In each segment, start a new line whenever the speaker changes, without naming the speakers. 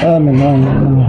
آمين آمين.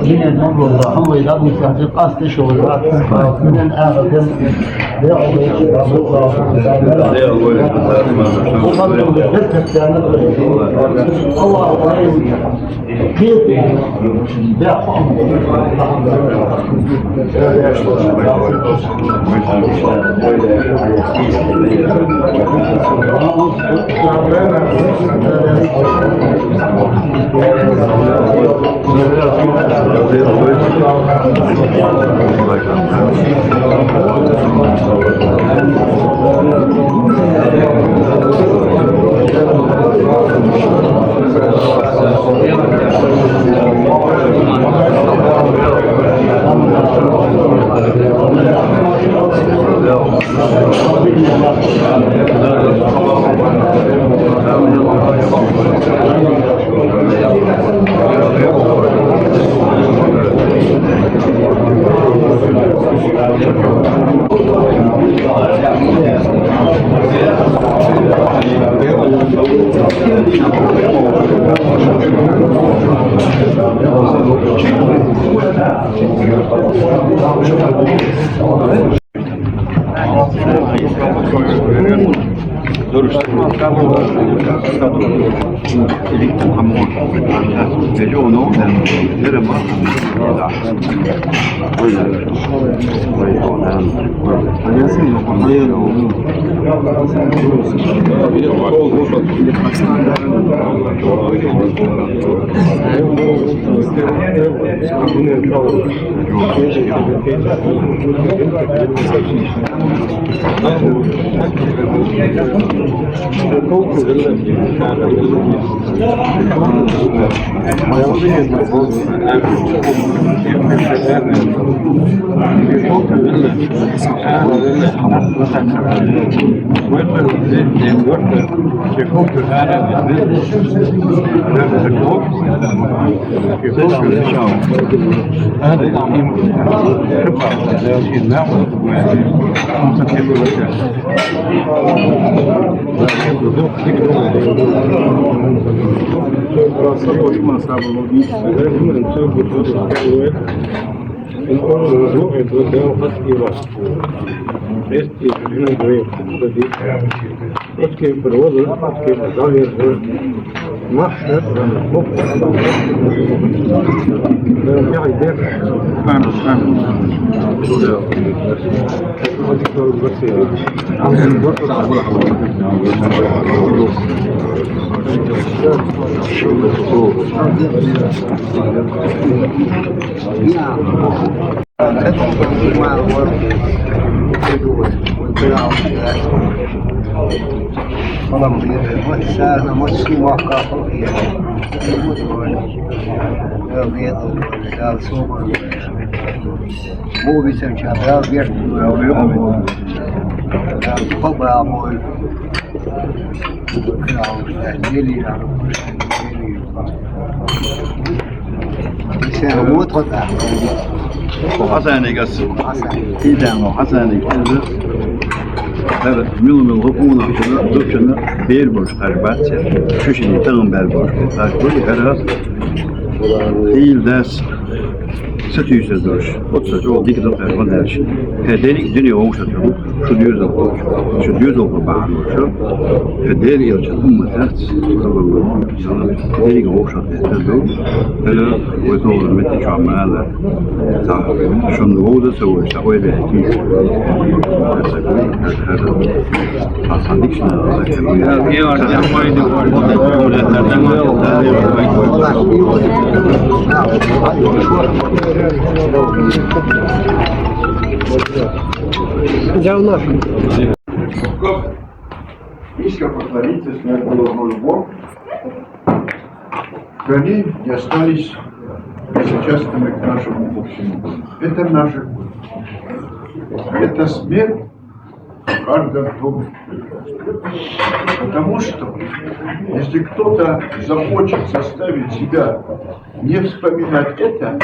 Yine Nomrul'da Hamlı'yla bu sahte kastı şovlar Yine ağabeyim ve olayı Allah
حسن يقص إذا ما حسن يكذب هذا ملهم الغفون دكتور بير برش قربات شو شيء تغم بير برش كل هذا هيل داس ستيوز دوش وتصل جو ديك دكتور غداش هذيك الدنيا هو شو شو ديوزو بعض شو هذيك يرجع ثم ثلاث هذيك هو شو تدو هلا ويطول متى شو عمال صح شو نقول سوى سوى ده هذا أصلاً
Низко поклониться, снять головную убор. Они не остались безучастными к нашему общему. Это наше. Это смерть в каждом доме. Потому что, если кто-то захочет заставить себя не вспоминать это,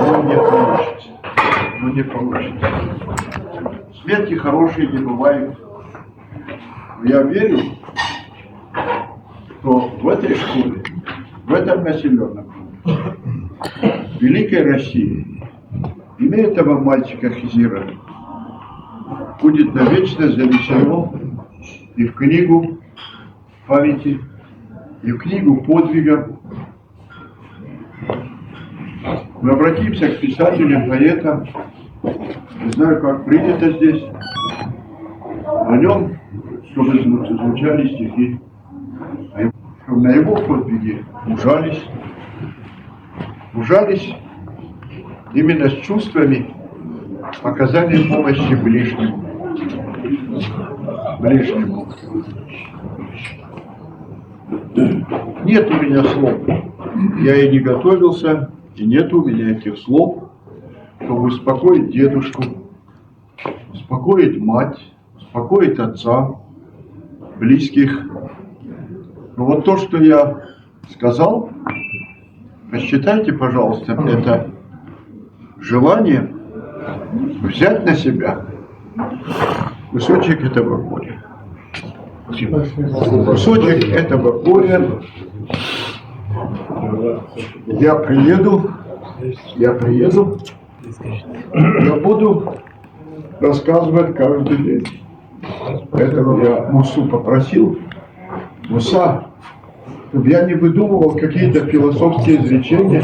но не получится. Но не получится. Смерти хорошие не бывают. Но я верю, что в этой школе, в этом населенном пункте, в Великой России, имя этого мальчика Хизира будет навечно занесено и в книгу памяти, и в книгу подвигов. Мы обратимся к писателям, поэтам, не знаю, как принято здесь, о нем, чтобы звучали стихи, чтобы на его подвиге ужались именно с чувствами оказания помощи ближнему. Нет у меня слов, я и не готовился, и нет у меня этих слов, чтобы успокоить дедушку, успокоить мать, успокоить отца, близких. Но вот то, что я сказал, посчитайте, пожалуйста, это желание взять на себя кусочек этого горя. Кусочек этого горя. Я приеду, я буду рассказывать каждый день. Поэтому я Мусу попросил, Муса, чтобы я не выдумывал какие-то философские изречения.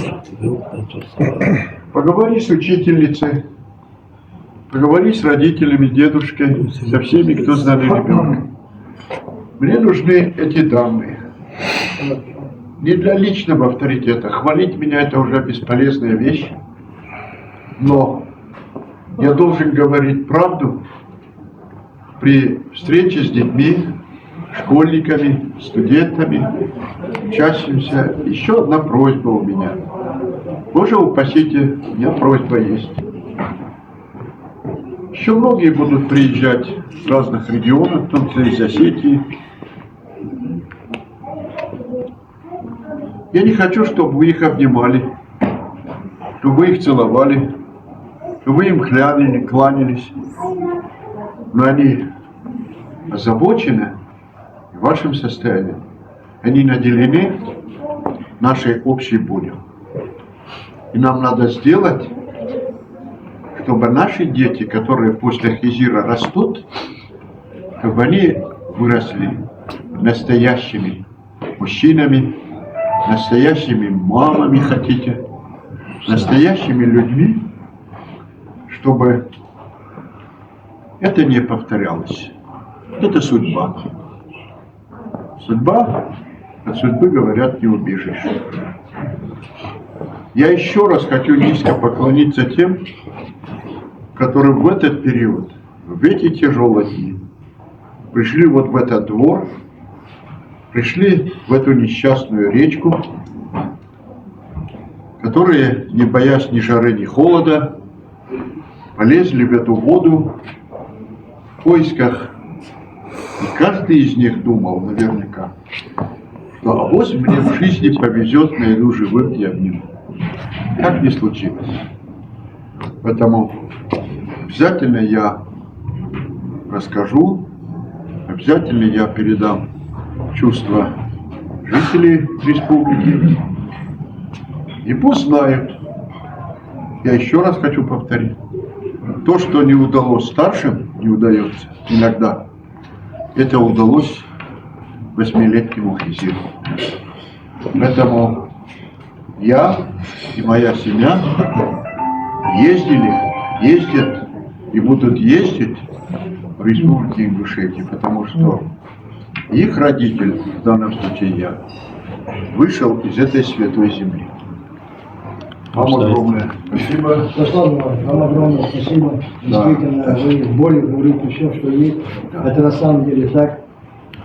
Поговори с учительницей, поговори с родителями, дедушкой, со всеми, кто знали ребенка. Мне нужны эти данные. Не для личного авторитета. Хвалить меня — это уже бесполезная вещь. Но я должен говорить правду при встрече с детьми, школьниками, студентами, учащимися. Еще одна просьба у меня. Боже упасите, у меня просьба есть. Еще многие будут приезжать с разных регионов, в том числе из Осетии. Я не хочу, чтобы вы их обнимали, чтобы вы их целовали, чтобы вы им кланялись. Но они озабочены вашим состоянием. Они наделены нашей общей болью. И нам надо сделать, чтобы наши дети, которые после Хизира растут, чтобы они выросли настоящими мужчинами, настоящими мамами, хотите, настоящими людьми, чтобы это не повторялось. Это судьба. Судьба, от судьбы, говорят, не убежишь. Я еще раз хочу низко поклониться тем, которые в этот период, в эти тяжелые дни, пришли вот в этот двор, пришли в эту несчастную речку, которые, не боясь ни жары, ни холода, полезли в эту воду в поисках. И каждый из них думал наверняка, что авось мне в жизни повезет, найду живым и обниму. Так не случилось. Поэтому обязательно я расскажу, обязательно я передам чувства жителей республики. И пусть знают, я еще раз хочу повторить, то, что не удалось старшим, не удается иногда, это удалось 8-летнему Хизиру. Поэтому я и моя семья ездят и будут ездить в республике Ингушетии, потому что их родитель, в данном случае я, вышел из этой святой земли. Вам огромное спасибо.
Вам огромное спасибо. Действительно, вы более говорите все, что есть. Это на самом деле так.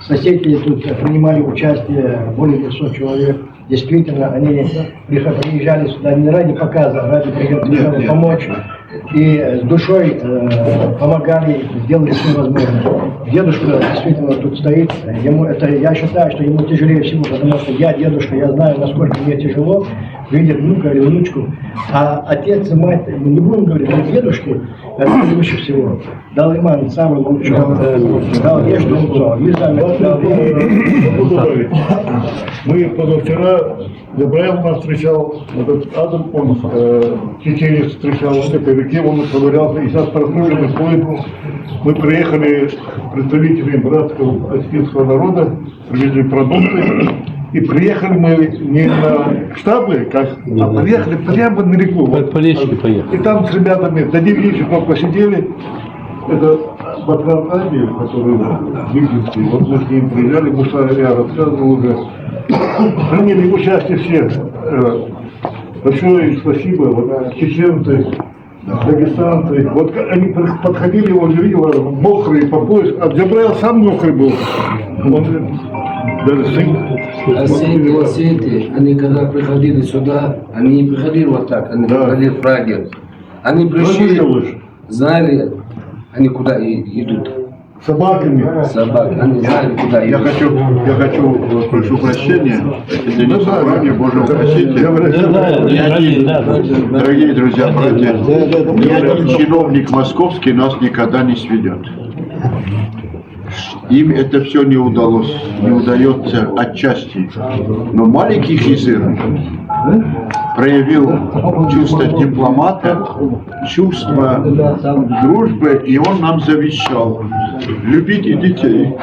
Соседи тут принимали участие более 200 человек. Действительно, они приезжали сюда не ради показа, а ради помочь. и с душой помогали, сделали все возможное. Дедушка действительно тут стоит, я считаю, что ему тяжелее всего, потому что я дедушка, я знаю, насколько мне тяжело видеть внука или внучку. А отец и мать, мы не будем говорить, но дедушке это лучше всего. Дал иман самый лучший, дал ешку лицо.
Мы позавчера, Габраил нас встречал, этот Адам, он чеченец встречал в этой реке, он ковырялся, и сейчас прослушали поэтому. Мы приехали, представители братского осетинского народа, привезли продукты, и приехали мы не на штабы, а приехали прямо на реку.
По речке поехали.
И там с ребятами до 9 часов посидели. Это Батран Абиев, который Викинский, вот мы с ним приезжали, Муса, я рассказывал уже. Приняли участие все. Большое спасибо. Вот, чеченцы, дагестанцы. Вот они подходили, он видел, мокрый по пояс. А Джабраил сам мокрый был. Он даже сын.
Осеты, они когда приходили сюда, они не приходили вот так, они приходили в Праге. Они пришли, знали, они куда идут.
Собаками.
Собаки, они знали, куда
Я хочу, прошу прощения, это не собрание, Боже упасите. Дорогие друзья, братья, ни один чиновник московский нас никогда не сведет. Им это все не удается отчасти. Но маленький Хизыр проявил чувство дипломата, чувство дружбы, и он нам завещал: любите детей,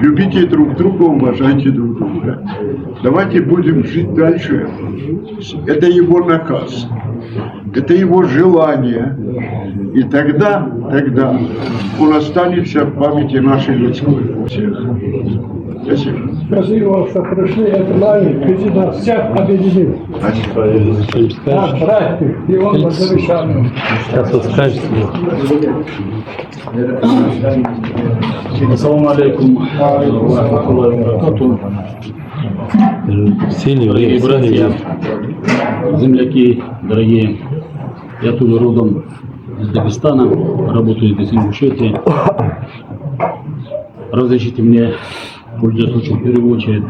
любите друг друга, уважайте друг друга. Давайте будем жить дальше. Это его наказ, это его желание. И тогда он останется в памяти нашей людской. Всех. Спасибо.
Спасибо, что пришли. Это лайк, президент всех объединил. Наш братьев, и он по завещанию.
Сейчас вот скажете. Ассаламу алейкум. Дорогие братья, земляки дорогие, я тут родом из Дагестана, работаю здесь в Ингушетии. Разрешите мне, пользуясь случаем, в первую очередь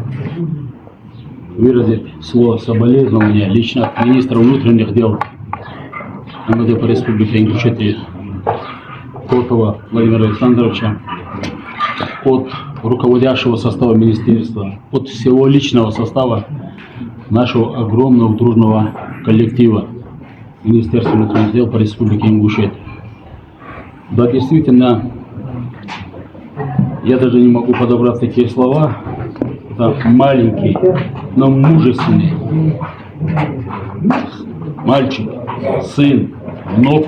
выразить слово соболезнования лично от министра внутренних дел МВД по Республике Ингушетии Котова Владимира Александровича, от руководящего состава министерства, от всего личного состава нашего огромного дружного коллектива Министерства внутренних дел по Республике Ингушетия. Да, действительно, я даже не могу подобрать такие слова. Это маленький, но мужественный мальчик, сын, внук,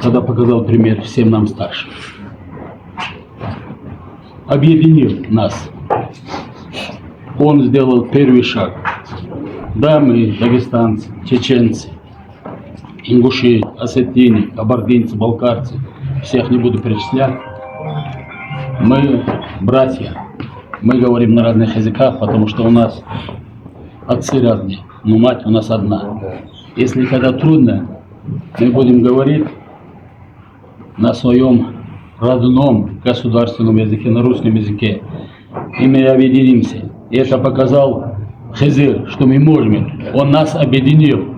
когда показал пример всем нам старшим. Объединил нас. Он сделал первый шаг. Да, мы дагестанцы, чеченцы, ингуши, осетины, кабардинцы, балкарцы, всех не буду перечислять. Мы братья, мы говорим на разных языках, потому что у нас отцы разные, но мать у нас одна. Если когда трудно, мы будем говорить на своем родном государственном языке, на русском языке, и мы объединимся. И это показал Хизыр, что мы можем. Он нас объединил.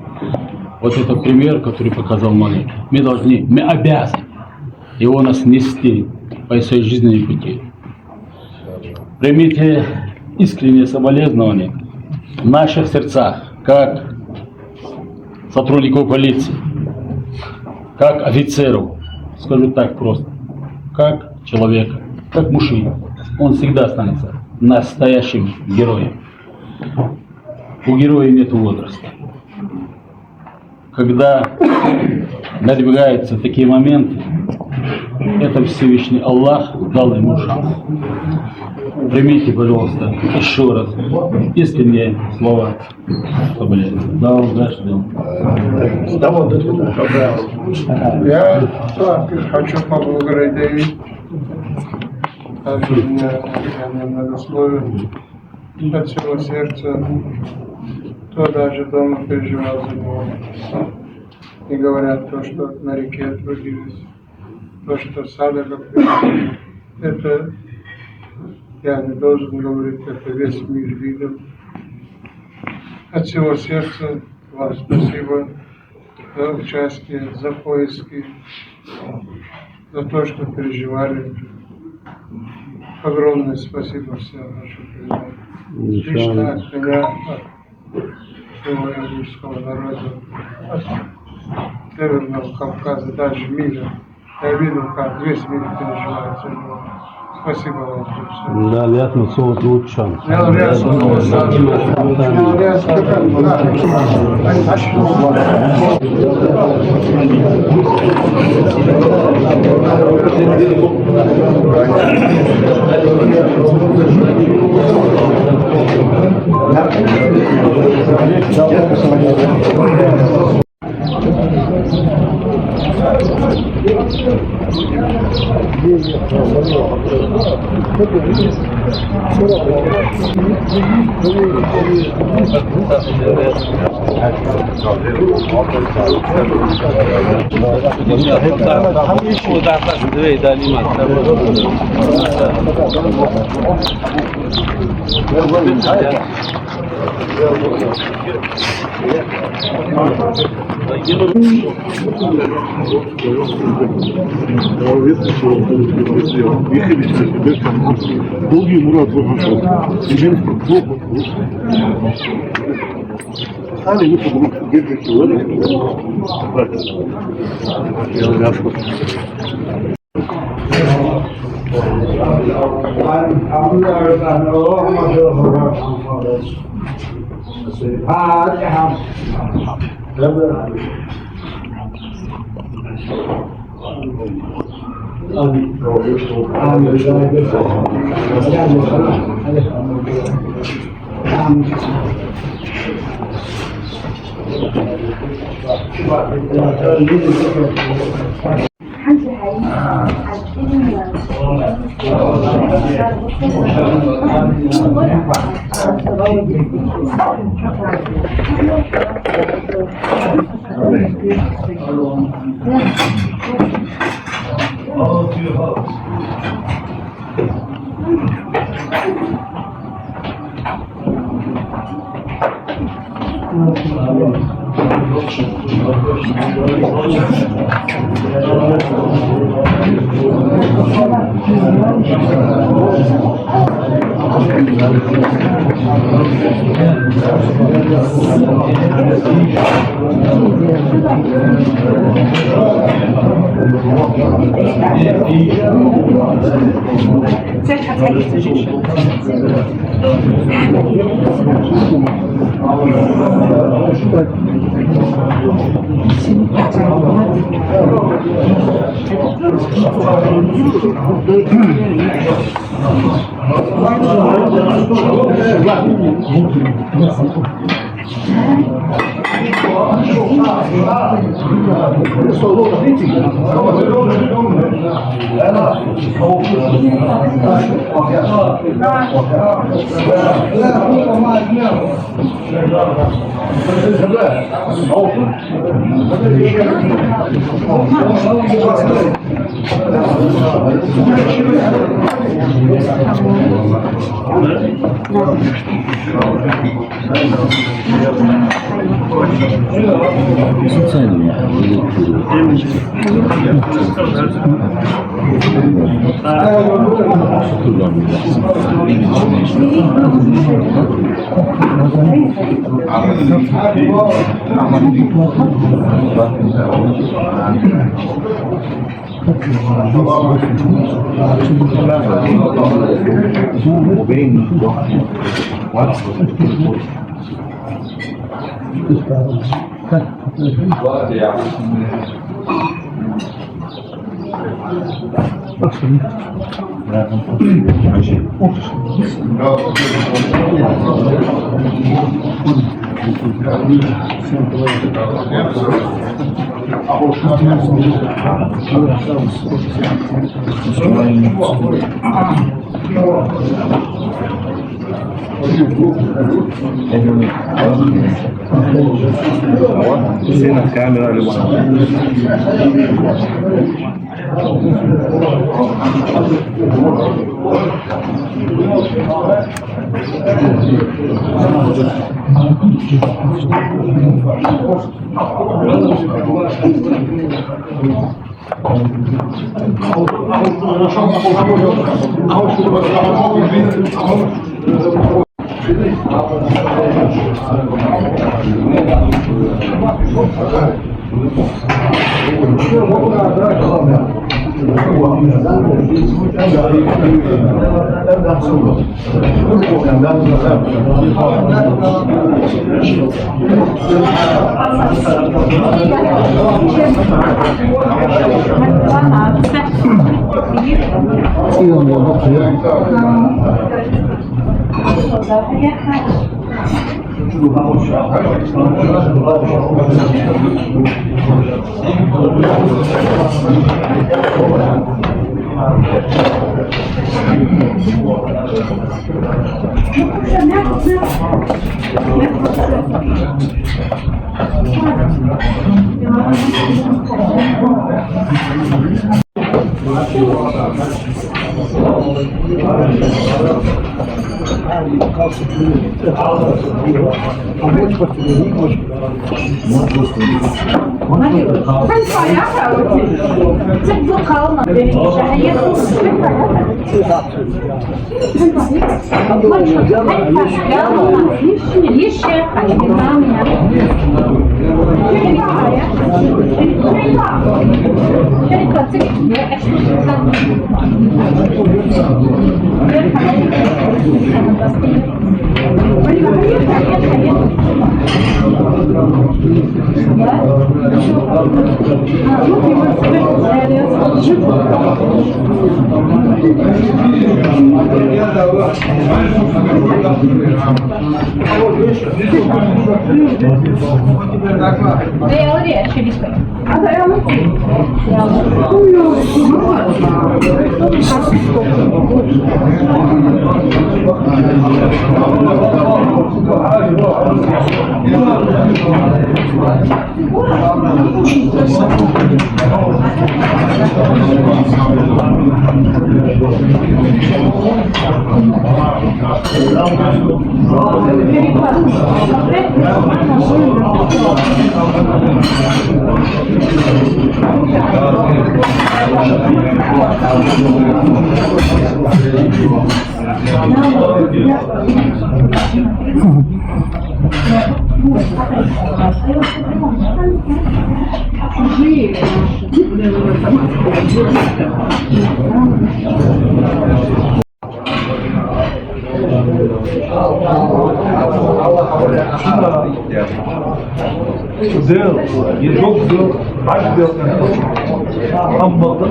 Вот этот пример, который показал маленький. Мы обязаны его нас нести по своей жизненной пути. Примите искреннее соболезнование в наших сердцах, как сотрудников полиции, как офицеров, скажу так просто, как человека, как мужчина. Он всегда останется настоящим героем. У героя нет возраста. Когда надвигаются такие моменты, это Всевышний Аллах дал ему шанс. Примите, пожалуйста, еще раз искренние слова соболезнования. Да, удачи.
Я также хочу поблагодарить Давид. Также меня многословен от всего сердца. Кто даже дома переживал за него. и говорят то, что на реке трудились, то, что сада копали. Это я не должен говорить, это весь мир видел. От всего сердца вам спасибо за участие, за поиски, за то, что переживали. Огромное спасибо всем нашим передачам. Лично от меня, от всего русского народа, от Северного Кавказа, даже мира. Я видел, как весь мир переживает за него. Спасибо вам за все.
لا لا صوت وتشان
Долгий Мурат Вахашов. Али вы подруг держите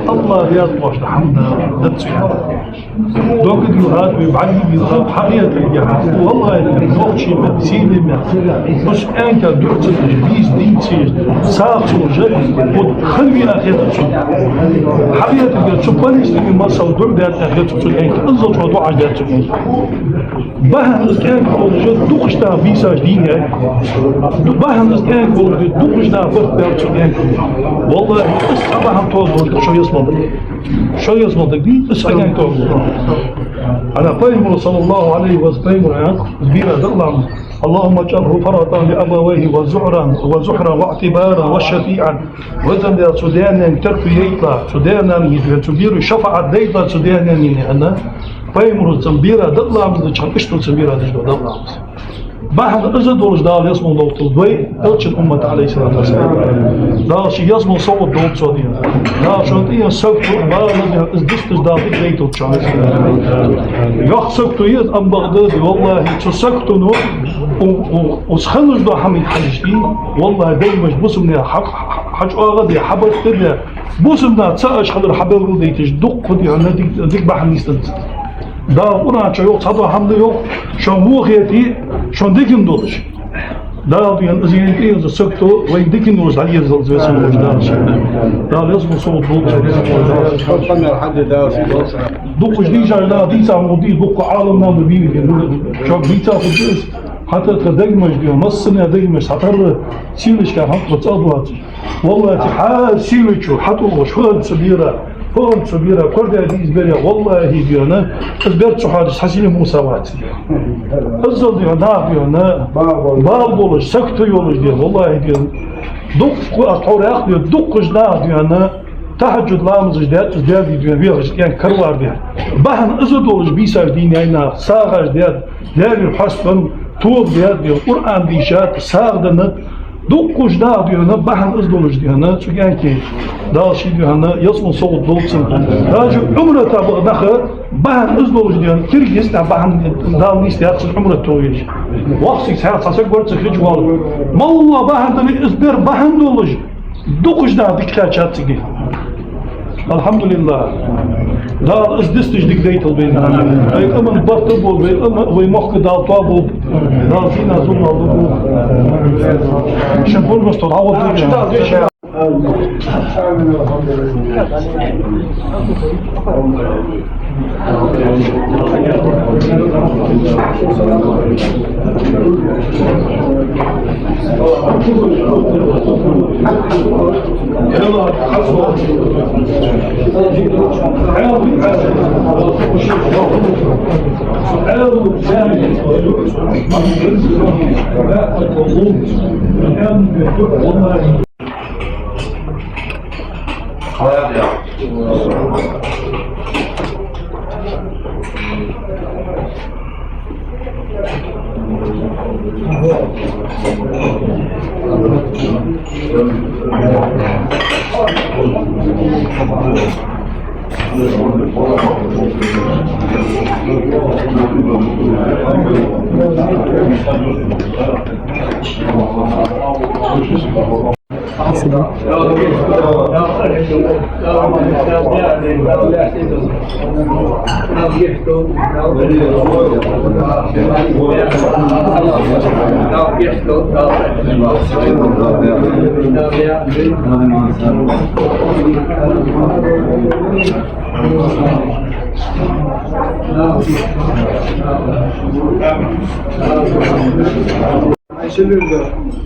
الله يطوش الحمد لله دوك اليوهات ويبعدي بيضاف حقيقة الجهاز والله الوقت شيء مدسين لنا مش أنك دوت الجبيز ديتي ساقش وجل وخلوي أخيرا حقيقة الجهاز شو بليش تبي مصر دور دات أخيرا تبي أنزل وضوع عجلت تبي بهن كان وجد دوخشتا فيسا جديدة بهن كان وجد دوخشتا فرق تبي والله أصحابهم توضوا شو يصمد دي أصحابهم توضوا أنا فاهم صلى الله عليه وسلم كبيرة دلهم اللهم اجعله فرطا لأبويه وزحرا واعتبارا وشفيعا وزن يا سودانا تركي يطلع سودانا يتبير شفاعة ديطا سودانا أنا فاهم زنبيرة دلهم تشاركشتو زنبيرة دلهم بعد أجد ورج دال يسمو دوت الدوي ألش الأمة عليه الصلاة والسلام دال شيء يسمو صوت دوت صديق دال شنطية سكتو بالله إزدستش دال بيتو تشايس يخ سكتو يد أم بغداد والله تسكتو نو وسخنش دو حميد حجتي والله دايمش بوسمنا حج أغادي حبت كده بوسمنا تسأش خلر حبل رديتش دق خدي عنا ديك بحنيستنت دا ona çayok çado hamle yok şon bu hiyeti şon dikin doluş da diyen izin de söktü ve dikin doz haliye zalzalesi olacak da lazım صوت دوق جديد لا ديتا مودي دوق عالمنا مبين شو ديتا خدس حتى تدقمش دي نص سنه دقمش حتى سيلش كان حط تصابات والله تحال سيلشو حتى وشوال صبيره فون صبيره كل هذه زباله والله ديانا اسبرت شو حادث حسين مساوات ازل ديانا ديانا باب بولش سكتو يولش دي والله ديان دوق اطور اخ دوق جدا ديانا tahajjud lamız izledi diyor bir yani kırlar diyor. Bahn ızı doluş bir sevdiğin yayına sağır diyor. Değerli hasbın tuğ diyor. Kur'an dişat sağdığını dokuz da diyor. Bahn ızı doluş diyor. Çünkü yani ki daha şey diyor. Yasmın soğuk dolsun. Racı umre tabi nakı bahn ızı doluş diyor. Kirgiz de bahn daha neyse yaksın umre tuğuyor. Vaksit saat sasak görse hiç var. Malla bahn izber bahn doluş. Dokuz da dikkat çattı ki. Alhamdulillah. Da izdistij dik deytel beyna. Ay aman bartı bol ve ama ve mahkı da tabu. Da fina zulm aldı. Şapur mustar avut diye.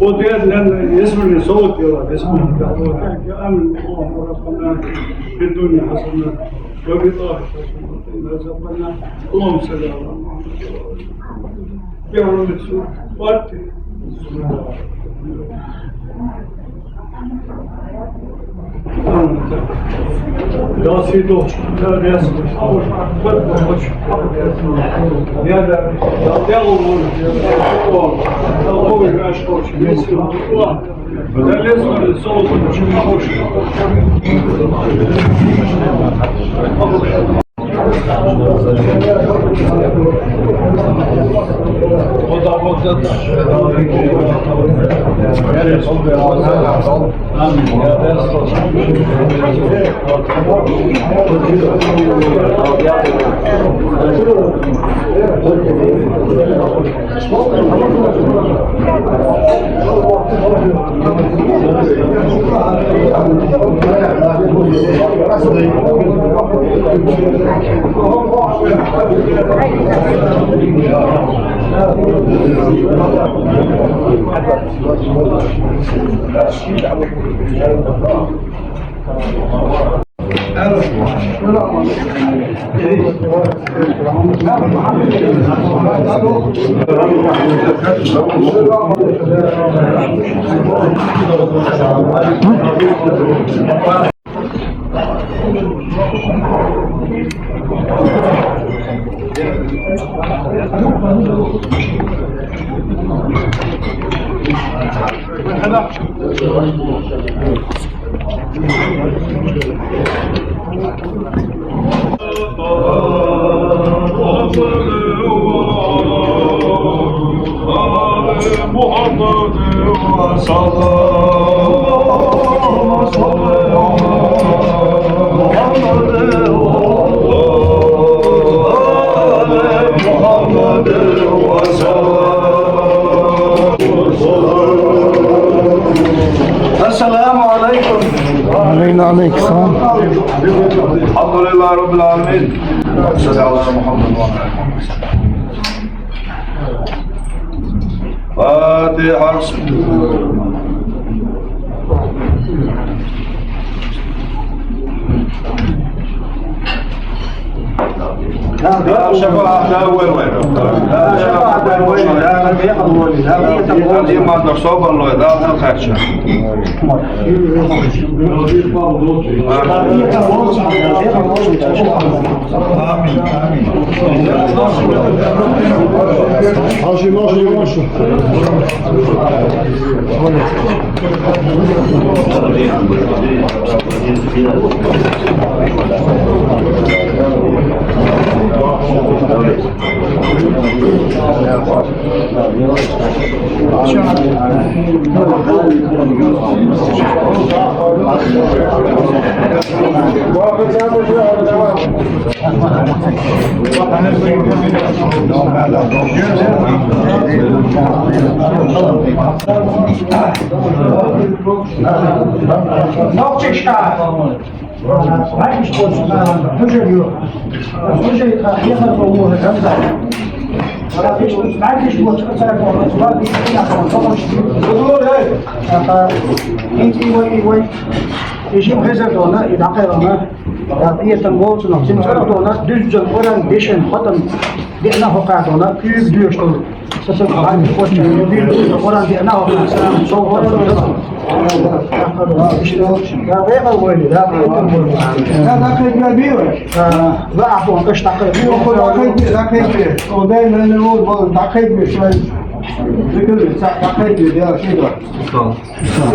O değerlerle yesmini soğuk diyorlar. Yesmini amin Rabbana bir dünya hasana ve bir ahir hasana. Allah'ım selam. Bir anımız vardı. Da si doć, da jes, doć. Ja da ovo ovo naš hoće, mislim, da ne znam sa ovo čemu hoće.
السلام عليكم.
علينا عليك السلام.
الحمد لله رب العالمين. صلى على محمد وعلى آله فاتحة. لا شفاعة لا وين لا شفاعة لا وين لا ما نصوب الله لا الخشة
Eşim hazır ona, idakar ona, yapıyeten bolsun, simsar ona, düzcül oran beşen hatan bi'na hukat ona, küyük diyorsun. Sasın aynı koçun, bir oran bi'na hukat, selam, soğuk oran işte ya غير الوالد لا لا كيف بيقول لا عفوا ايش تقريبا لا كيف ودائما نقول لا كيف شوي ذكر لا كيف يا شيخ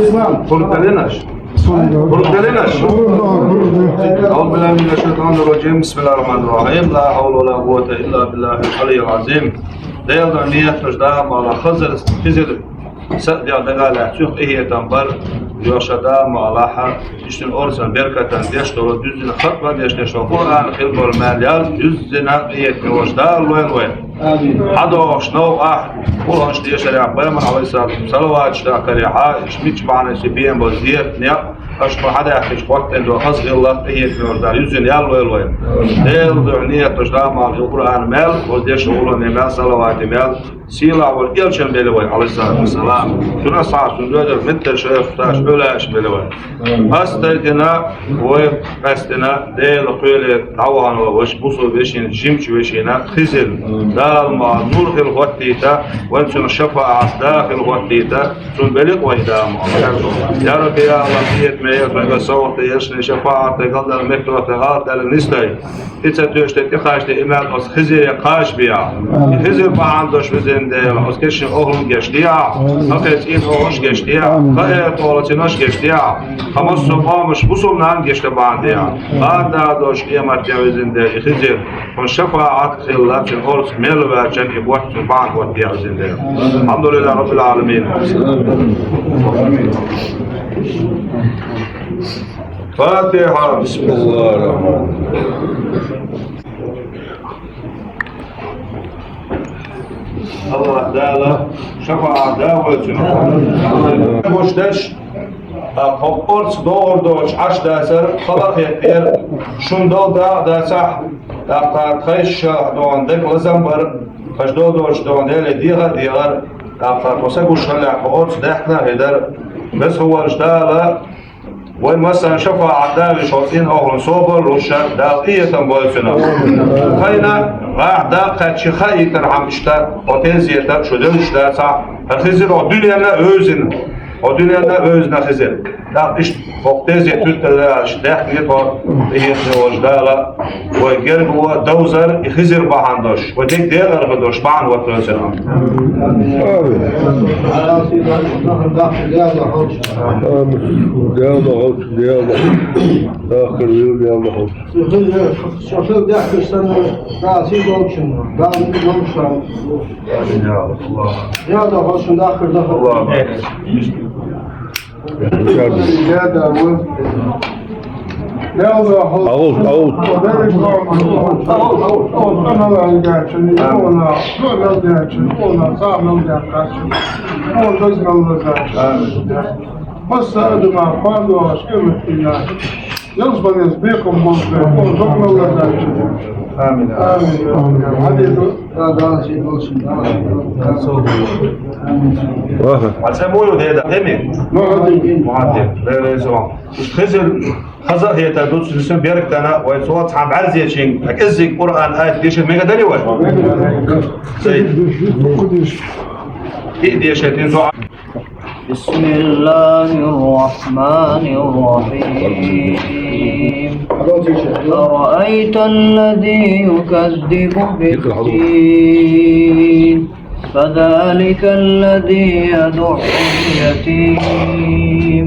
اسمع
قلت أعوذ بالله من الشيطان الرجيم بسم الله الرحمن الرحيم لا حول ولا قوة إلا بالله العلي العظيم ديال نية تجدها على خزر سأدي دقالة تشوف إيه تنبر يوشدا مالها يشتن أرسل بركة يشتغل جزء خطبة يشتغل قرآن خلق الماليال جزء إيه وشدا وين حدا شنو قرآن شتي شريعة بيمن عليه الصلاة صلوات شتا كريحة شميتش معنا سبيان بوزير نيا أشبه حدا يحكيش وقت إنه حصل الله إيه وشدا جزء يال وين ديل دعنية تجدا مال القرآن مال وزير شغلون مال صلوات مال سيلا والقلشن بلوي عليه الصلاة والسلام شنو صار شنو متر شاف تاش بلاش بلوي أستيقنا وقستنا ديل قيل عوان وش بوصل بيشين جيمش بيشينا خزل دال ما نور في الوقتيتا وانسون الشفاعة داخل الوقتيتا سون بلق ويدام يا رب يا الله فيت ميت وصوت يشني شفاعة قدر المكتوب تغاد النستي إتساتوش تخاش إمام أس خزل قاش بيا خزل بعندش بزين ديل أس كش أهلم جشتيا أكيد إن أهلش جشتيا خير طولتناش جشتيا خمس صبح مش بوصل نان جشت بعديا بعد داش قيامة جوزين ديل خزل والشفاعة خلات الأرض ميل وعشان يبوح بعد وديا زين ديل الحمد لله رب العالمين فاتحة بسم الله الرحمن الله تعالى شفاعة دعوتنا مشتش قبرت دور دوش عش داسر خلق يطير شندل دا صح دقت خيش دون دك لزمبر خش دو دوش دون دل ديغر دقت وسقوش هلا قبرت دحنا هدر بس هو اشتغل ومثلا شفاعة داوي شوطين أهل صوبر رشا داقية بولسنا خينا راح داقة شخائي ترحم اشتا وتنزيتا شدل اشتا صح الخزر ودنيانا أوزن ودنيانا أوزن خزر داق اشت وقتنزي تلتلا اشتاح نيطا إيهن وجدالا ويقرب هو دوزر يخزر بحندوش وديك ديغر بدوش بعن وطنسنا
ديالة آخر يوم ديالة حوش
شوفوا ده كريستيانو راسي دومشن دام دومشن يا ده هوشن داخل ده
A це мою деда, демі? Muhaddem, böyle zaman. Hızır, hazır heyete dostuşun bir tane ve sonra tam arz için, akizlik Kur'an ayet dişi megadali var. İyi şeytin dua.
بسم الله الرحمن الرحيم أرأيت الذي يكذب بالدين فذلك الذي يدع اليتيم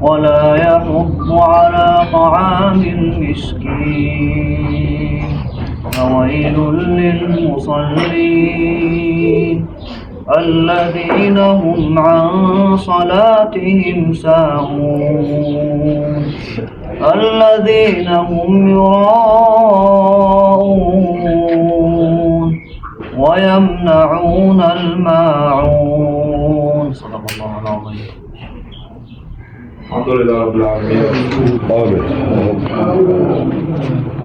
ولا يحض على طعام المسكين فويل للمصلين الذين هم عن صلاتهم ساهون الذين هم يراءون ويمنعون الماعون صدق الله العظيم.
الحمد لله رب العالمين.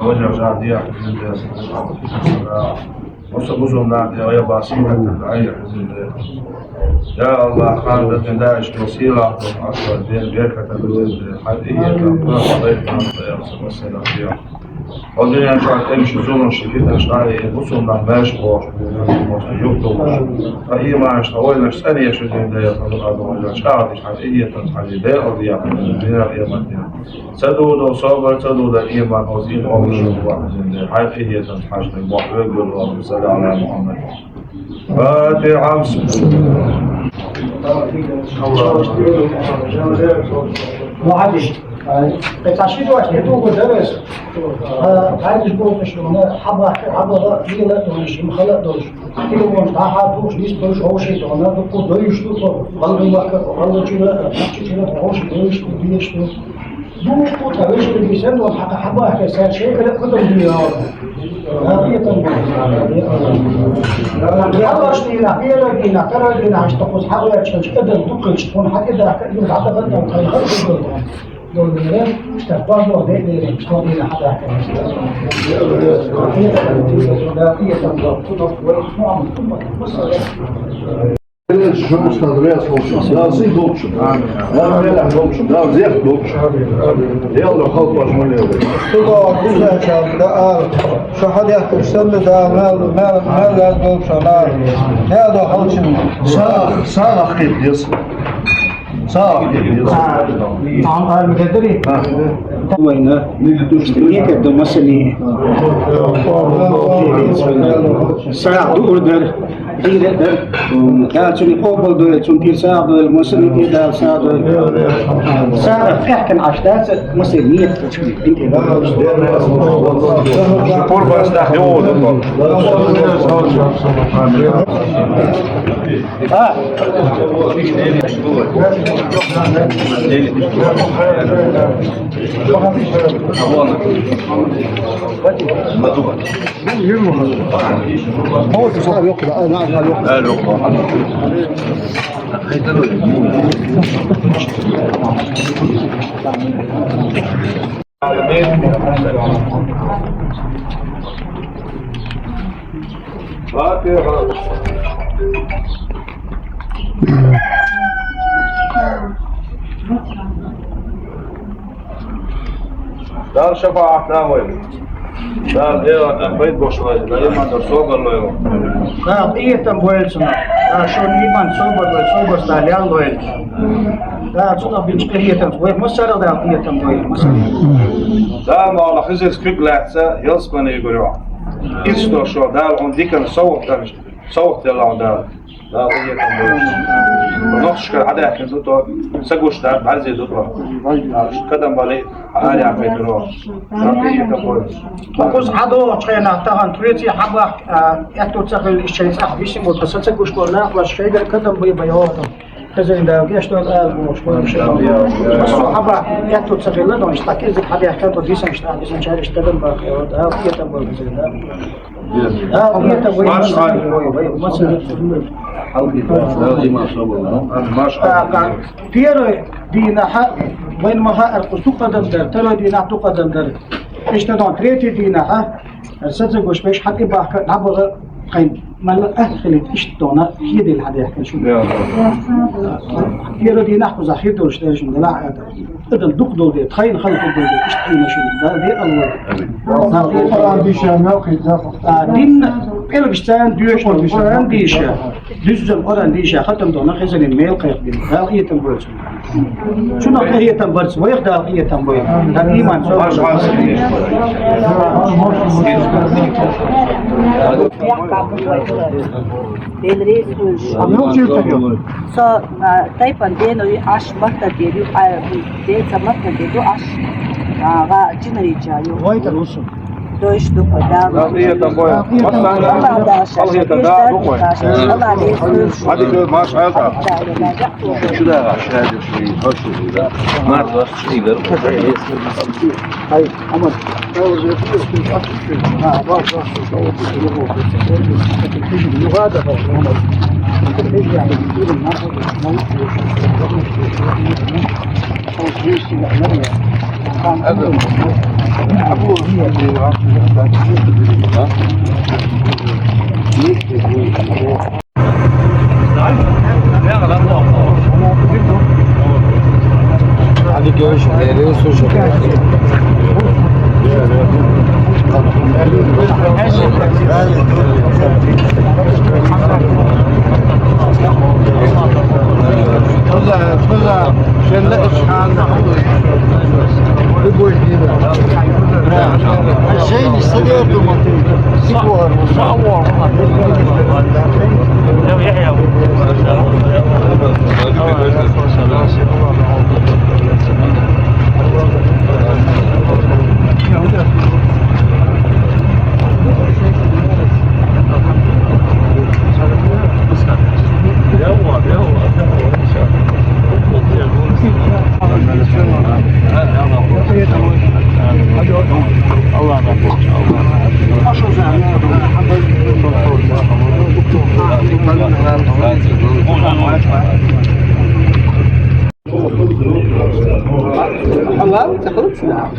وجه جادية وصبزنا يا باسم العين يا الله خالد داعش وسيلة أكبر بين بركة الحدية وضيفنا يا السلام عليكم. Odinja čak emši zunoši fitneš dalje usundan meško yoktu. Fa ima što oynaş sen yaşadığın da yapalım çağırış hadiyetten halide oraya bina yamatya. Saduda sabır saduda iman ozin oluşu var. Hadiyetten hajda muhabbet Allah sallallahu aleyhi Muhammed. Fatiha.
معلش التعشير واحد يدوق درس عايز يقول شلون حبه حبه دينا دوش مخلط دوش كل يوم تاع دوش ليش دوش هو شيء انا بقول دوش تو والله ما والله جينا جينا دوش دوش دوش دو قطع وش بالمثال والحق حبه كسر شيء كده كده الدنيا هذه تنبيه يا الله اشتينا بينا ترى بينا عشان تقص حاجه عشان كده تقص تكون حاجه ده كده عبد غدا خير دول بيرن استقبال ده مش طبيعي حدا
Şu ustadlığa olsun. Yazı dolçun. Var böyle dolçun. Daha ziyaf dolçun. Ya Allah halk başıma ne olur?
Tuba güzel çaldı. Şu hadi yakıştırdı da mel dolçun. Ne adı halçın?
Sağ akit diyorsun. Sağ akit diyorsun.
عم مقدري وين نيك الدمسني ساعة دور در غير در كاتوني قبل دور تنتير ساعة دور المسلمين إذا ساعة دور ساعة كحكن عشتات مسلمية انت
Kurban istahdi oldu.
هو تصاب يقرأ أنا أعرف يقرأ
Dar şefaat dağıyım. Dar eğer beyt boşlaydı. Da iman da soberlıyım.
لا إيه تنبويلسنا لا شو نيمان صوبر ستاليان لويل لا تنا بيجبرية تنبويل مسألة ده إيه تنبويل مسألة
Da mağla hızız kükletse yılsmanı görüyor. İsto şu da on diken soğuk delan da. Da iyetten böyle. Noşka hada kendi to sagoşta bazı dotla. Kadam bale hali afetro. Da iyetten böyle.
بقول عدو شينا تهان تريتي حبة يأتو تغل الشيء صح بيش متصل تقولش قلنا وش شيء كده بيبيعه خزين ده يشتغل الآن وش الصحابة يأتوا تسجل لهم يشتكي إذا حد يحكي له ديسن يشتغل ديسن شهر يشتغل بخيرات هاو يتبول خزين ده هاو يتبول تيرو دينا حق وين ما ها أرقص تقدم در ترى دينا تقدم در اشتغل تريتي دينا ها السادس قش بيش حكي بحكي نبغى قيم مال أهل إشتونا هي دي الحديث كان شو تيرو دينا حق زخير دوش ده شو لا هذا إذا دق دي تخيل خلق دي إشتونا شو ده دي الله
Kur'an dişen yok
دين Elbistan diyor Oran dişe. Düzüm Oran dişe hatem dona xezin mail qayq bil. Daqiyetem bo'lsin. Şuna qaqiyetem bo'lsin. Voy daqiyetem bo'lsin. Dan iman so'z.
So, taj pandenovi aš makta dėliu, dėca makta dėliu aš va činaričaju.
Voy ta rusu.
Dois do padal.
Hadi maaş alta. Şu da aşağıda şu hoş oluyor. Mart var şeyler.
Hayır ama يغادر
Hadi görüşürüz.
Şeyin istediği
Allah takılıp şuna.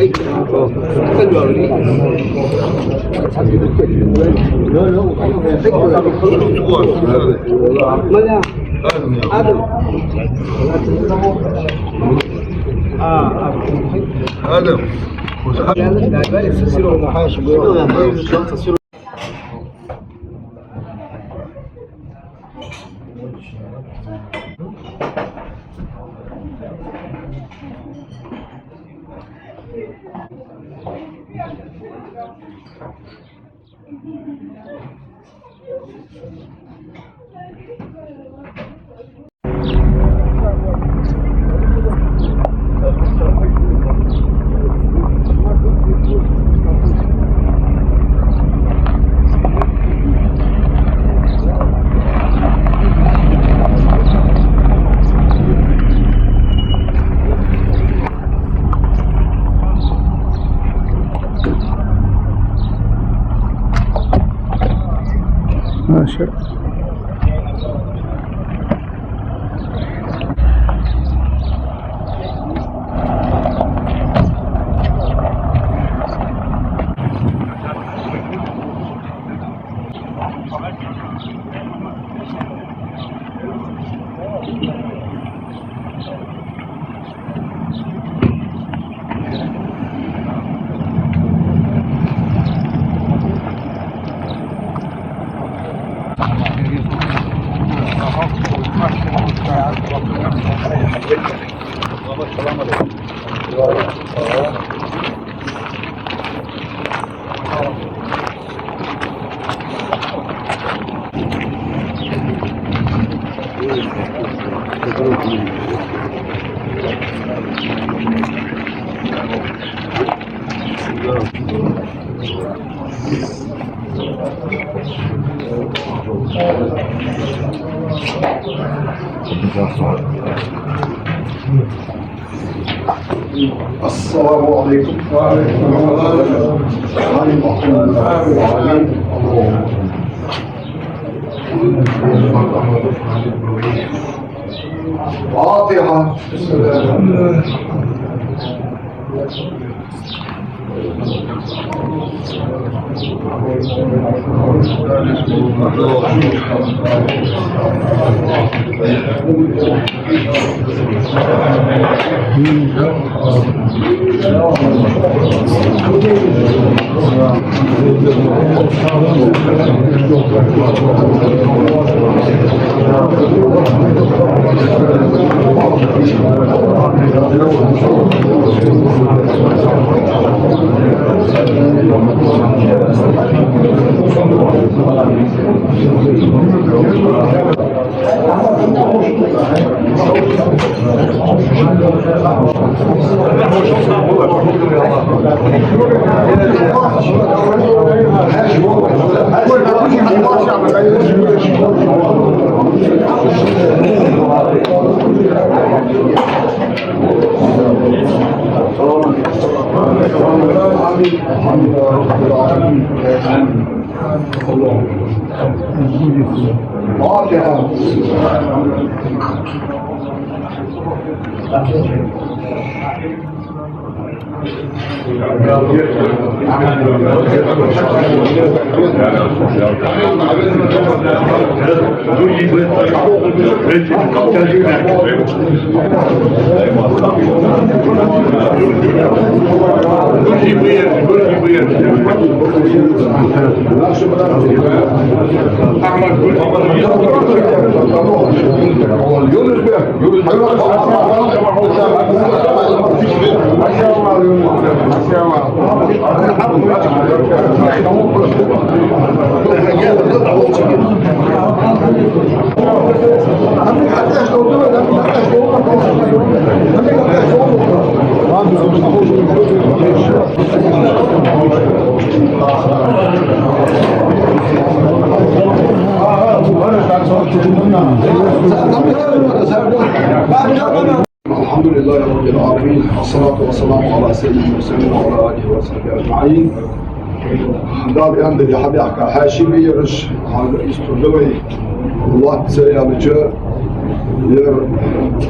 ماشي
السلام عليكم وعليكم السلام. فاتحة. الحمد لله رب العالمين والصلاة والسلام على سيدنا المرسلين وعلى آله وصحبه أجمعين. دار عندي حبي أحكي هاشمي يرش هذا يستردوي الله سيالجا ير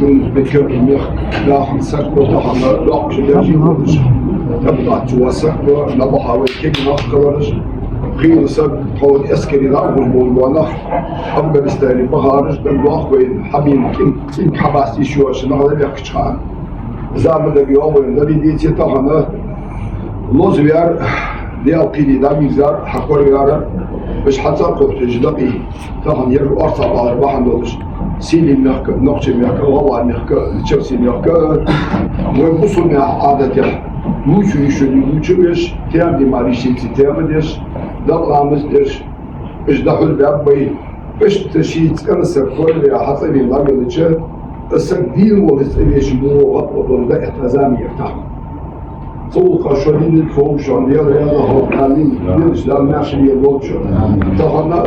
من بكر ميخ داخل سكو تحنا داخل يجي ورش تبدأ توسك ونبحر وكيك نخرج غير سب حول أسكري رأوا الموضوع أما بستاني بخارج بالواقع وين حبيب كم حماسي شو عشان هذا بيحكي زعما ده اليوم والنبي ديتي تهنا لوزيار ديال قيدي داميزار حقور يارا باش حتى قلت جدقي تهن يرو أرصى على أربعة نولش سيني ميحكا نقشي ميحكا والله ميحكا تشيلسي ميحكا ويبصوا مع عادته موشو يشوني موشو يش تيام دي ماريشي تيام ديش دقلامز ديش باش دخل باب بي باش تشيت كان سكول يا حسب الله يلتش السكدين والسيش مو غطوا ده احتزامي يفتح صوت قشرين الفوق شون ديال هذا هو كامل ديش ده ماشي يلوتش تهنا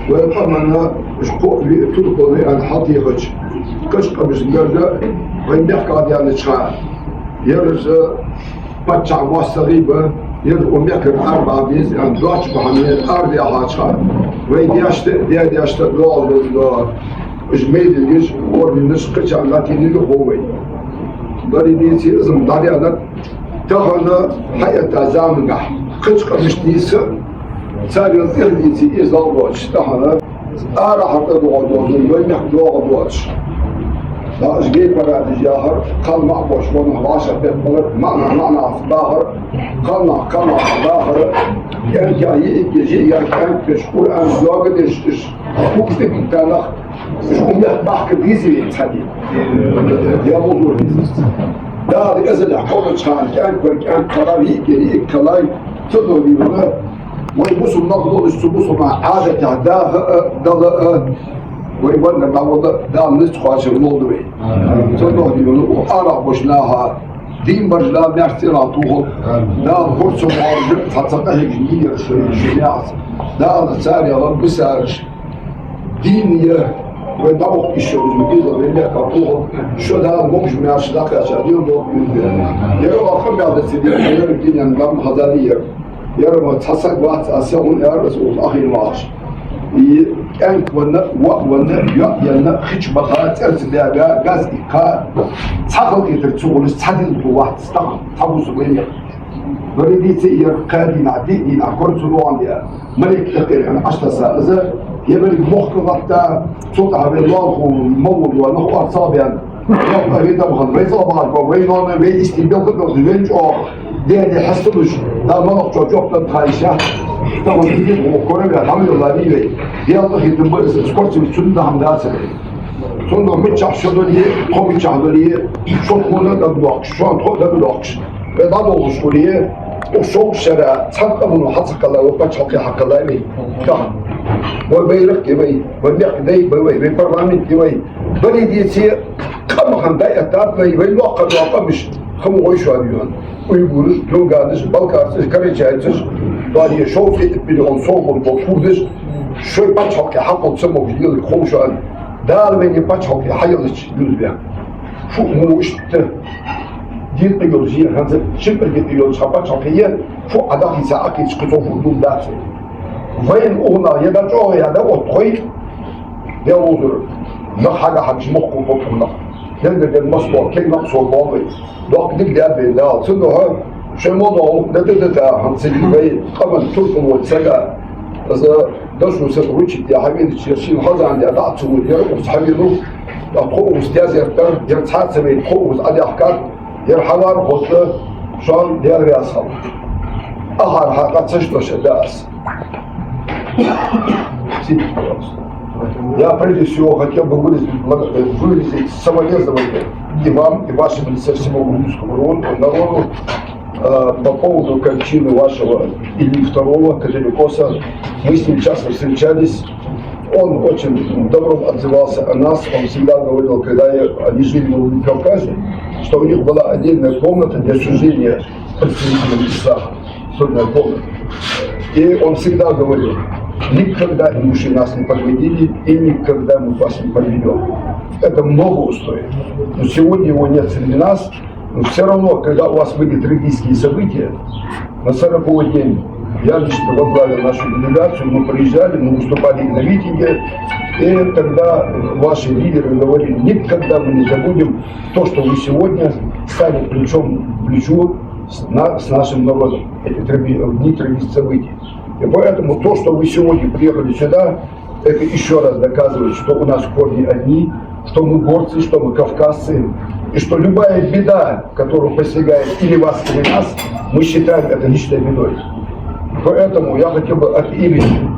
ويقمنا شقوق تلقوا لي الحقيقة كش قبش جرده وين بيحكي ديال الشعر يرز بتشع وصريبه يرقم يكر أربعة بيز يعني دوتش بحميل أربعة حاجة ويدياشت دياشت لول لول جميل الجيش ورد النسخ كان لاتيني لهوي داري ديتي اسم داري على تهنا حياة زامنة كش قمش نيس ساري الإرديتي إزال واتش تهنا أرى حتى دوغدوغ وين يحدوغ واتش لا أشجيك برا تجاهر قال معبوش ونهراشة بيقبلت معنى أصباهر قالنا أصباهر يعني يجي يعني كان بشكول أن زواجد إيش مكتب إنتانخ إيش بحكي بيزي يتحدي يا موضوع ده إذا الحكومة شان كان قرار يجي كلاي تدور بيونا ويبصوا النقد يبصوا مع عادة ده ويقولنا بعوض ده نسخ عشان نوضوي تنوه ديونو وأرى بشناها دين برجلا بيحترى طوه ده فرصة معرض حتى هيك جديد شريعة
Да, царь, он бысарыш. Динья, вы даух еще uzmukizla verilmek kapı şu da olmuş meşhur kaçar diyor bu yarı akım yadesi diyor yarı dünyanın tam hazırlığı yarı tasak vaat asyaun yarısı ahir maaş en kuvvetli vakvını yok yanına hiç bakarat ersinde gaz ikka sakal getir çoğunu sadil bu vaat tabusu veriyor böyle değilse yarı kadina dina korusunu anlıyor melek takir yani aştasa azı يبرد مخك حتى صوت على الله ومول ولا هو صعب يعني يلا هي طبعا وين صعب وين انا وين استبدال كده وين اه ده حسبش ده ما نقطع جوبت تعيشه طبعا دي وكوريا الحمد لله دي يلا هي تبقى سكورت بتشد ده عم ده sonra bir çarşıdoliye, komi çarşıdoliye, çok konuda da bak, şu an çok da bak. Ve daha doğrusu şuraya, o çok şere, çarpka bunu hakkında, o kadar çok hakkında mı? Tamam. Bu beylik gibi, bu nekdey bu parlament gibi, belediyesi kamuhan da etat ve vakıfmış, kamu oy şu an diyor. Uyguruz, Lunganız, Balkarsız, Karaçayız, Daliye şov edip bir on son bunu Kurduz, şöyle bir çok hak olsun mu biliyor komşu an. Dal beni bir çok hayırlı yüzüyor. Şu mu işte gitmiyoruz ya, hangi şimdi gidiyoruz, hava çok iyi. Şu adam ise akıl çıkıyor bu dersi. وين أغنى يدرجوه يعني وطويل يوزر نحاجة حاجة مخو بطولة يندر المصبع كي نقصه الباضي دوك ديك دي أبي لا صدو ها شو موضوع نددتا هنسيجي بي قبل تركم والسجا إذا دشو سيطرويتش دي حبيبي تشيرشين هذا عندي أدعتو يرقب صحابينو يطخو استياز يرتر يرتحات سبي يطخو أدي أحكار يرحوار خطة شان ديال رياسهم أخر حقا تشتو شداس Я прежде всего хотел бы выразить соболезнования и вам, и вашему лице всему грузинскому народу по поводу кончины вашего или второго Католикоса. Мы с ним часто встречались. Он очень добро отзывался о нас. Он всегда говорил, когда они жили на Владикавказе, что у них была отдельная комната для суждения представителей ислама. Судная комната. И он всегда говорил, никогда имущие нас не подводили и никогда мы вас не подведем. Это много стоит. Но сегодня его нет среди нас. Но все равно, когда у вас были трагические события, на 40-й день я лично возглавил нашу делегацию, мы приезжали, мы выступали на митинге, и тогда ваши лидеры говорили, никогда мы не забудем то, что вы сегодня стали плечом к плечу с нашим народом, эти дни трагических событий. И поэтому то, что вы сегодня приехали сюда, это еще раз доказывает, что у нас корни одни, что мы горцы, что мы кавказцы, и что любая беда, которая постигает или вас, или нас, мы считаем это личной бедой. Поэтому я хотел бы от имени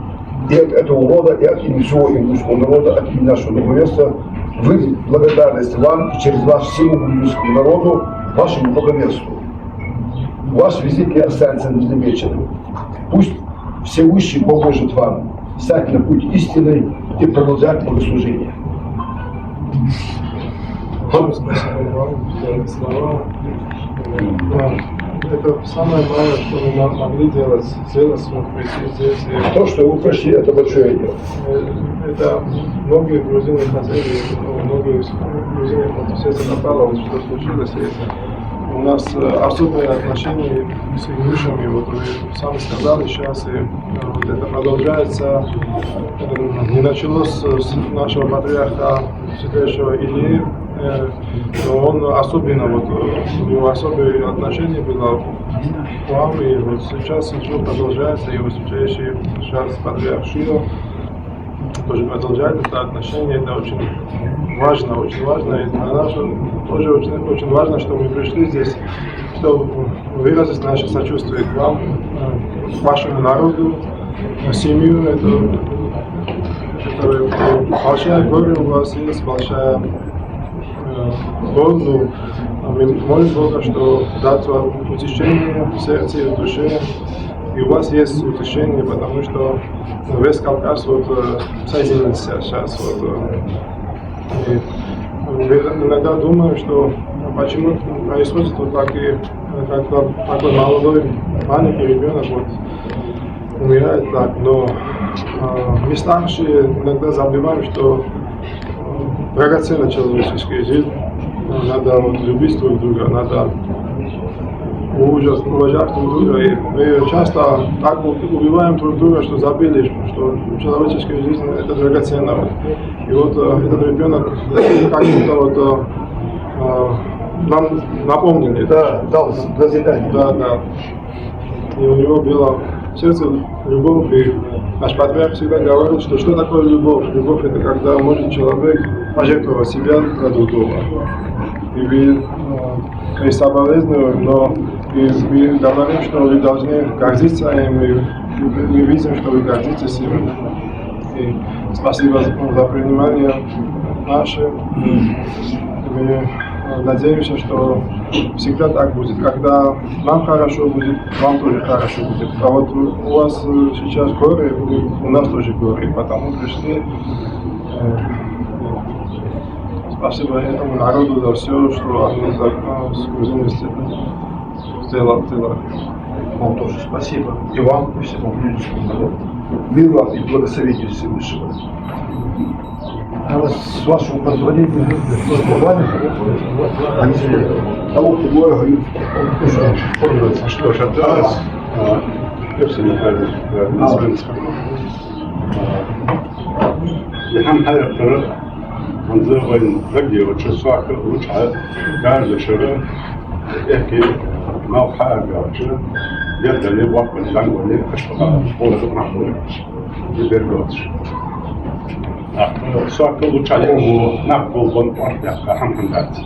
и от этого рода, и от имени всего индусского народа, от имени нашего духовенства выразить благодарность вам и через вас всему индусскому народу, вашему духовенству. Ваш визит не останется незамеченным. Пусть Всевышний поможет вам стать на путь истины и продолжать богослужение.
Это самое малое, что мы могли делать, мы прийти здесь.
То, что вы пришли, это большое дело.
Это многие грузины хотели, многие грузины все запало, что случилось. У нас особые отношения с индушами, вот вы сами сказали сейчас, и вот это продолжается, не началось с нашего патриарха святейшего Ильи, но он особенно, вот у него особые отношения было к вам, и вот сейчас еще продолжается, его святейший сейчас патриарх Шио тоже продолжает это отношение, это очень важно, и для нас тоже очень важно, что мы пришли здесь, чтобы выразить наше сочувствие к вам, к вашему народу, семью, это большая горе у вас есть, большая боль, но мы молим Бога, что дать вам утешение в сердце и в душе, и у вас есть утешение, потому что весь Кавказ вот соединился сейчас. Вот, и иногда думаю, что почему происходит вот такой молодой маленький ребенок, вот, умирает так, но мы старшие иногда забываем, что драгоценна человеческая жизнь, надо вот любить друг друга, надо уважать друг друга. И мы часто так убиваем друг друга, что забыли, что человеческая жизнь это драгоценно. И вот этот ребенок как-то вот нам напомнили.
Да, дал назидание.
Да, да. И у него было в сердце любовь, и наш патриарх всегда говорил, что такое любовь? Любовь это когда может человек пожертвовать себя для другого. И мы соболезнуем, но мы говорим, что вы должны гордиться им, и мы видим, что вы гордитесь им. И спасибо за принимание наше. Мы надеемся, что всегда так будет. Когда нам хорошо будет, вам тоже хорошо будет. А вот у вас сейчас горе, у нас тоже горе, потому пришли. Спасибо этому народу за все, что они с Грузией сделали.
Вам тоже спасибо. И вам, и всему грузинскому народу. Мир вам и благословение Всевышнего. А вас, с вашего позволения, того, кто говорит,
Что ж, от нас, я все не знаю, هم حياتنا منزل زوجي وتشساك وشعر كان شغل يحكي ما حاجة شغل يبدأ لي وقت من لانغولي أشتغل ولا تقنع يبرجوتش ساك وشعر نقول بنطلع هم حمدات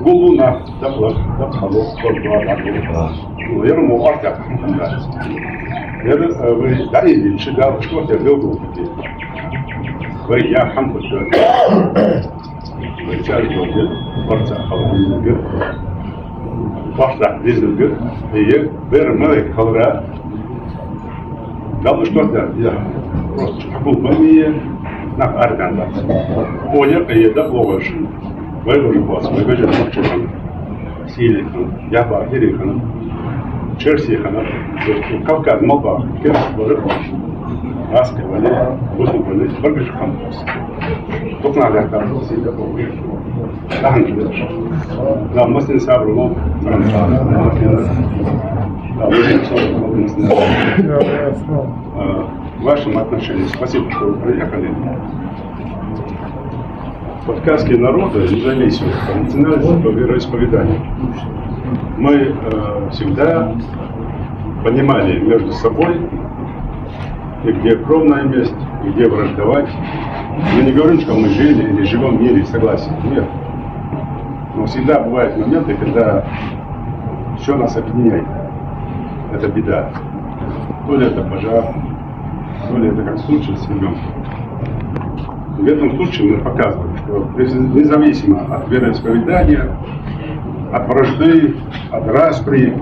قولنا دخلوا قلبوا ويرموا أرجع هم حمدات ير دعيني شجار شو تبلغوا بدي ويا الحمد لله ويجاري وجد برزع خلقين الجر واحدة عزيز الجر هي بير ملك خضراء قبل شوية يا روس حكومة بنية ناف أرجع بس ويا هي دخلوش ويقول الباص ويجي المكتوب سيلي خن يابا هيري خن تشيرسي خن كوكب مبا كيف برد راسك ولا وزن ولا برجش خمس تقنع على كلام سيدة بوي لا هنقدر لا مثلا سابرو لا وزن صار вашим отношениям. Спасибо, что вы приехали. Кавказские народы независимы по национальности, по вероисповеданию. Мы всегда понимали между собой, и где кровная месть, и где враждовать. Мы не говорим, что мы жили или живем в мире и согласии. Нет. Но всегда бывают моменты, когда все нас объединяет. Это беда. То ли это пожар, то ли это как случай с ребенком. В этом случае мы показываем, что независимо от вероисповедания, от вражды, от распри,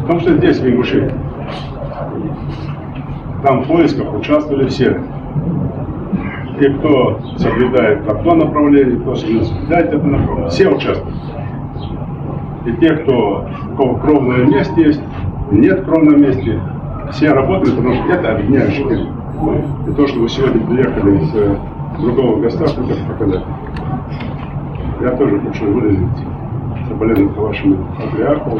потому что здесь в Ингушетии, там в поисках участвовали все. И кто соблюдает одно направление, кто соблюдает это направление. Все участвуют. И те, кто у кого кровное месть есть, нет кровного месте, все работают, потому что это объединяющее. И то, что вы сегодня приехали из другого государства, это показатель. Я тоже хочу выразить соболезнования вашему патриарху.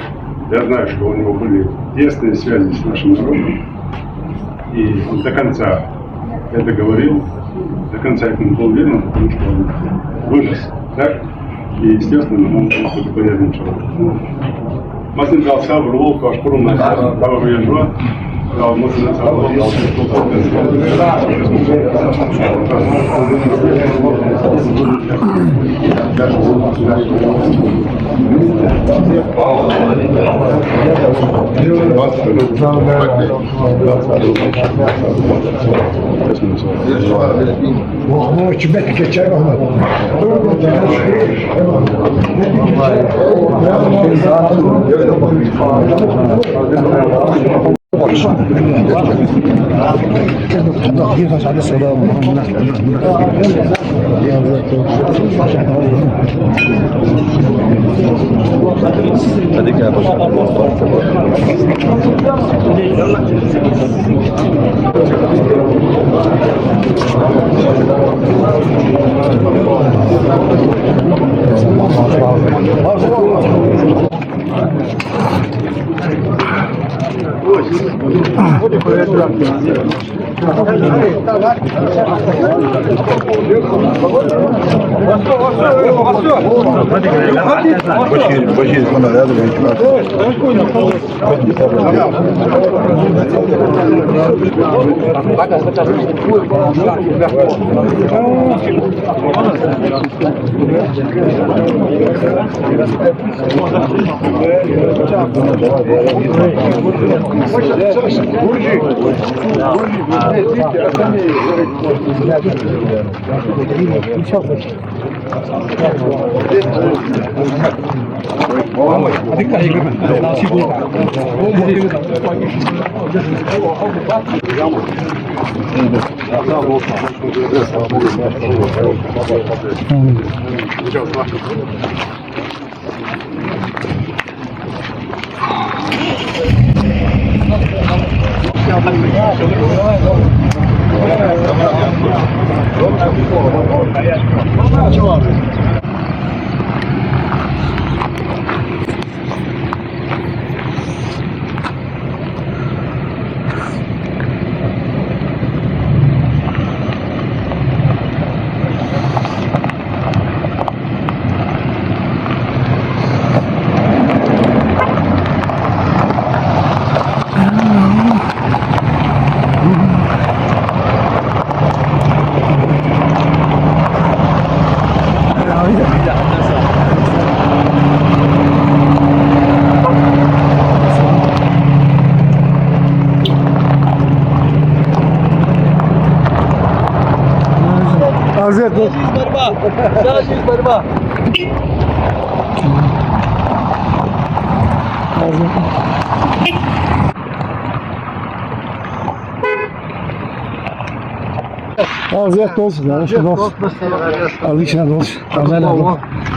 Я знаю, что у него были тесные связи с нашим народом. И он до конца это говорил, до конца этому был уверен, потому что он вынес так, и естественно, он был полезным человеком. Маслин дал сам рулол, то аж порумно, того выезжал, дал маслин сам рулол, дал
Ну, тебя такие чай
Hadi gel bakalım. Başıyız bana ya da
Отлично, отлично.